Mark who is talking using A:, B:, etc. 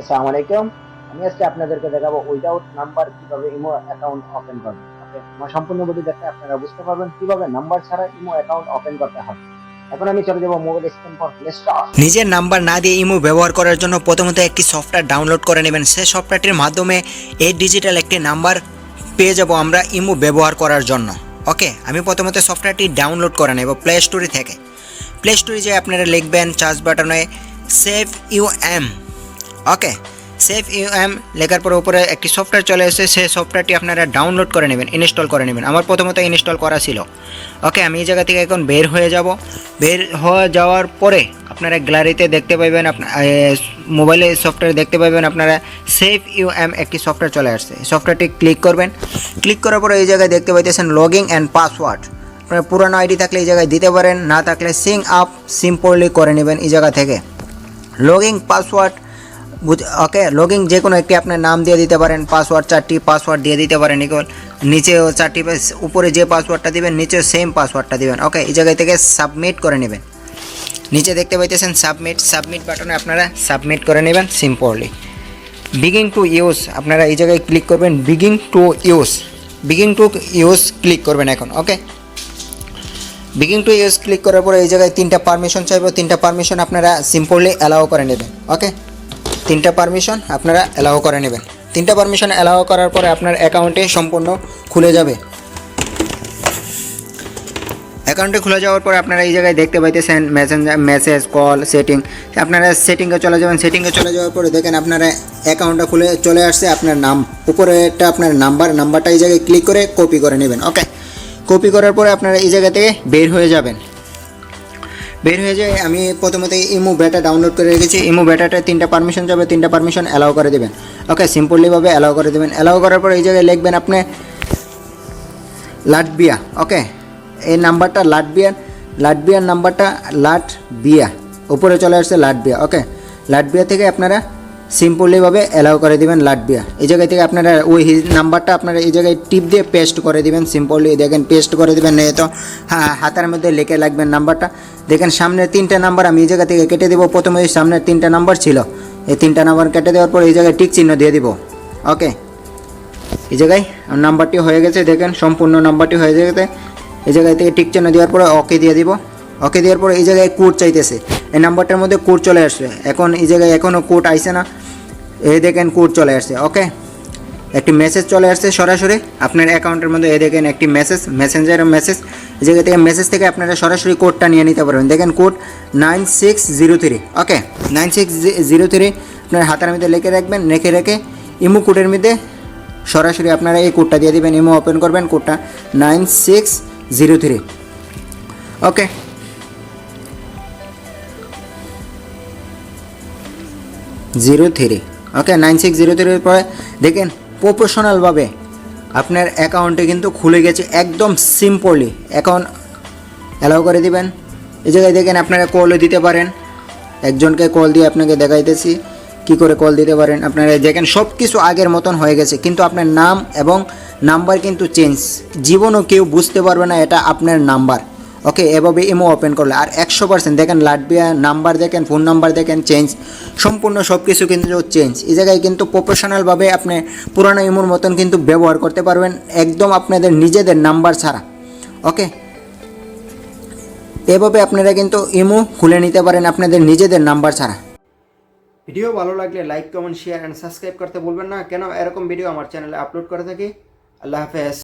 A: আসসালামু আলাইকুম। আমি আজকে আপনাদেরকে দেখাবো উইদাউট নাম্বার কিভাবে ইমো অ্যাকাউন্ট ওপেন করবেন। ওকে, আমার সম্পূর্ণ ভিডিও দেখলে আপনারা বুঝতে পারবেন কিভাবে নাম্বার ছাড়া ইমো অ্যাকাউন্ট ওপেন করতে হবে। এখন আমি চলে যাব mobile screen for play store.
B: নিজের নাম্বার না দিয়ে ইমো ব্যবহার করার জন্য প্রথমত একটি সফটওয়্যার ডাউনলোড করে নেবেন। সেই সফটওয়্যারটির মাধ্যমে এই ডিজিটাল একটি নাম্বার পেয়ে যাব আমরা ইমো ব্যবহার করার জন্য। ওকে, আমি প্রথমত সফটওয়্যারটি ডাউনলোড করে নেব প্লে স্টোরে থেকে। প্লে স্টোরে যেয়ে আপনারা লিখবেন সার্চ বাটনে সেভ ইউএম। ওকে, সেভ ইউএম লেখার পর উপরে একটি সফটওয়্যার চলে এসেছে, সেই সফটওয়্যারটি আপনারা ডাউনলোড করে নেবেন, ইনস্টল করে নেবেন। আমার প্রথমত ইনস্টল করা ছিল। ওকে, আমি এই জায়গা থেকে এখন বের হয়ে যাব। বের হয়ে যাওয়ার পরে আপনারা গ্যালারিতে দেখতে পাবেন, মোবাইলে সফটওয়্যার দেখতে পাবেন আপনারা সেভ ইউএম একটি সফটওয়্যার চলে আসছে। সফটওয়্যারটি ক্লিক করবেন। ক্লিক করার পরে এই জায়গায় দেখতে পাইতেছেন লগইন অ্যান্ড পাসওয়ার্ড। আপনার পুরানো আইডি থাকলে এই জায়গায় দিতে পারেন, না থাকলে সিং আপ সিম্পলি করে নেবেন এই জায়গা থেকে। লগইন পাসওয়ার্ড, ওকে, লগইন যে কোনো একটি আপনার নাম দিয়ে দিতে পারেন, পাসওয়ার্ড 4টি পাসওয়ার্ড দিয়ে দিতে পারেন। ইকুয়াল নিচেও 4টি, উপরে যে পাসওয়ার্ডটা দিবেন নিচেও সেম পাসওয়ার্ডটা দিবেন। ওকে, এই জায়গায় থেকে সাবমিট করে নেবেন। নিচে দেখতে পাইতেছেন সাবমিট বাটনে আপনারা সাবমিট করে নেবেন সিম্পলি। বিগিন টু ইউজ আপনারা এই জায়গায় ক্লিক করবেন, বিগিন টু ইউজ ক্লিক করবেন এখন। ওকে, বিগিন টু ইউজ ক্লিক করার পরে এই জায়গায় 3টা পারমিশন চাইবো। 3টা পারমিশন আপনারা সিম্পলি অ্যালাউ করে নেবেন। ওকে, 3টা পারমিশন আপনারা অ্যালাউ করে নেবেন। 3টা পারমিশন অ্যালাউ করার পরে আপনার অ্যাকাউন্টে সম্পূর্ণ খুলে যাবে। অ্যাকাউন্টে খুলে যাওয়ার পরে আপনারা এই জায়গায় দেখতে পাইতেছেন মেসেজ, কল, সেটিং। আপনারা সেটিংয়ে চলে যাবেন। সেটিংয়ে চলে যাওয়ার পরে দেখেন আপনারা অ্যাকাউন্টটা খুলে চলে আসছে। আপনার নাম উপরে একটা আপনার নাম্বারটা এই জায়গায় ক্লিক করে কপি করে নেবেন। ওকে, কপি করার পরে আপনারা এই জায়গা থেকে বের হয়ে যাবেন। বের হয়ে যায়, আমি প্রথমত ইমো বেটা ডাউনলোড করে রেখেছি। ইমো বেটাটা 3টা পারমিশন যাবে, 3টা পারমিশন অ্যালাউ করে দেবেন। ওকে, সিম্পলিভাবে অ্যালাউ করে দেবেন। অ্যালাউ করার পর এই জায়গায় লিখবেন আপনি লাটবিয়া। ওকে, এই নাম্বারটা লাটবিয়ার নাম্বারটা লাটবিয়া, উপরে চলে আসছে লাটবিয়া। ওকে, লাটবিয়া থেকে আপনারা সিম্পলিভাবে অ্যালাউ করে দেবেন লাটবিয়া। এই জায়গায় থেকে আপনারা ওই নাম্বারটা আপনারা এই জায়গায় টিপ দিয়ে পেস্ট করে দেবেন। সিম্পলি দেখেন পেস্ট করে দেবেন, নেই তো হাতের মধ্যে লিখে রাখবেন নাম্বারটা। দেখেন সামনের 3টা নাম্বার আমি এই জায়গা থেকে কেটে দেবো। প্রথমে সামনের 3টা নাম্বার ছিল, এই 3টা নাম্বার কেটে দেওয়ার পর এই জায়গায় টিক চিহ্ন দিয়ে দিব। ওকে, এই জায়গায় নাম্বারটি হয়ে গেছে, দেখেন সম্পূর্ণ নাম্বারটি হয়ে গেছে। এই জায়গায় থেকে টিক চিহ্ন দেওয়ার পরে ওকে দিয়ে দিব। ওকে দেওয়ার পরে এই জায়গায় কোড চাইতেছে, এই নাম্বারটার মধ্যে কোড চলে আসছে। এখন এই জায়গায় এখনও কোড আইছে না, এই দেখেন কোড চলে আসছে। ওকে, একটি মেসেজ চলে আসছে সরাসরি আপনার অ্যাকাউন্টের মধ্যে। এই দেখেন একটি মেসেঞ্জারের মেসেজ। এই জায়গা থেকে মেসেজ থেকে আপনারা সরাসরি কোডটা নিয়ে নিতে পারবেন। দেখেন কোড 9603। ওকে, 9603 আপনার হাতের মধ্যে লিখে রাখবেন। রেখে ইমো কোডের মধ্যে সরাসরি আপনারা এই কোডটা দিয়ে দেবেন। ইমো ওপেন করবেন, কোডটা 9603। ওকে, ওকে, 9603 পরে দেখেন প্রফেশনালভাবে আপনার অ্যাকাউন্টে কিন্তু খুলে গেছে একদম সিম্পলি। এখন অ্যালাউ করে দিবেন। এই জায়গায় দেখেন আপনারা কলও দিতে পারেন। একজনকে কল দিয়ে আপনাকে দেখাইতেছি কি করে কল দিতে পারেন। আপনারা দেখেন সব কিছু আগের মতন হয়ে গেছে, কিন্তু আপনার নাম এবং নাম্বার কিন্তু চেঞ্জ। জীবনও কেউ বুঝতে পারবে না এটা আপনার নাম্বার। ওকে, এভাবে ইমো ওপেন করলে আর 100% দেখেন লাটবিয়া নাম্বার দেখেন, ফোন নাম্বার দেখেন চেঞ্জ, সম্পূর্ণ সব কিছু কিন্তু চেঞ্জ। এই জায়গায় কিন্তু প্রফেশনালভাবে আপনি পুরানো ইমোর মতন কিন্তু ব্যবহার করতে পারবেন, একদম আপনাদের নিজেদের নাম্বার ছাড়া। ওকে, এভাবে আপনারা কিন্তু ইমো খুলে নিতে পারেন আপনাদের নিজেদের নাম্বার ছাড়া। ভিডিও ভালো লাগলে like, comment, share and subscribe করতে ভুলবেন না, কেন এরকম ভিডিও আমার চ্যানেলে আপলোড করে থাকি। আল্লাহ হাফেজ।